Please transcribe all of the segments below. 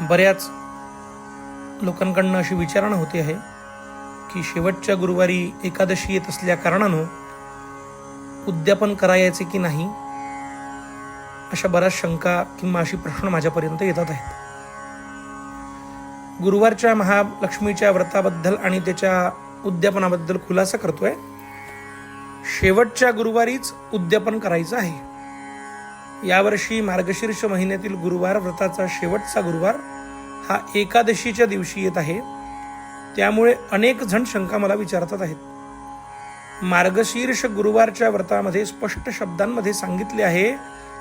बऱ्याच लोकांकडनं अशी विचारणा होते आहे की शेवटच्या गुरुवारी एकादशी येत असल्या कारणानं उद्यापन करायचे की नाही, अशा बऱ्याच शंका किंवा अशी प्रश्न माझ्यापर्यंत येतात आहेत. गुरुवारच्या महालक्ष्मीच्या व्रताबद्दल आणि त्याच्या उद्यापनाबद्दल खुलासा करतोय. शेवटच्या गुरुवारीच उद्यापन करायचं आहे. यावर्षी मार्गशीर्ष महिन्यातील गुरुवार व्रताचा शेवटचा गुरुवार हा एकादशीच्या दिवशी येत आहे. त्यामुळे अनेक जण शंका मला विचारतात आहेत. मार्गशीर्ष गुरुवारच्या व्रतामध्ये स्पष्ट शब्दांमध्ये सांगितले आहे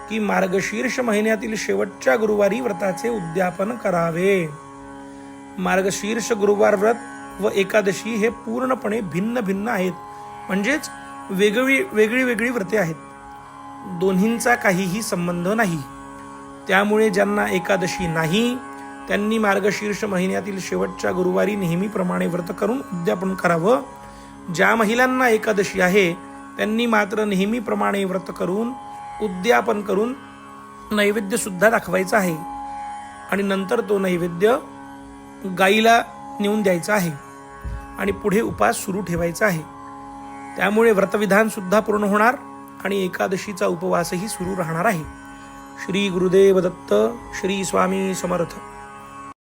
की मार्गशीर्ष महिन्यातील शेवटच्या गुरुवारी व्रताचे उद्यापन करावे. मार्गशीर्ष गुरुवार व्रत व एकादशी हे पूर्णपणे भिन्न भिन्न आहेत, म्हणजेच वेगळी व्रते आहेत. दोन्हींचा काहीही संबंध नाही. त्यामुळे ज्यांना एकादशी नाही त्यांनी मार्गशीर्ष महिन्यातील शेवटच्या गुरुवारी नेहमीप्रमाणे व्रत करून उद्यापन करावं. ज्या महिलांना एकादशी आहे त्यांनी मात्र नेहमीप्रमाणे व्रत करून उद्यापन करून नैवेद्य सुद्धा दाखवायचा आहे आणि नंतर तो नैवेद्य गाईला नेऊन द्यायचा आहे आणि पुढे उपास सुरू ठेवायचा आहे. त्यामुळे व्रतविधान सुद्धा पूर्ण होणार आणि एकादशीचा उपवासही सुरू राहणार आहे. श्री गुरुदेव दत्त. श्री स्वामी समर्थ.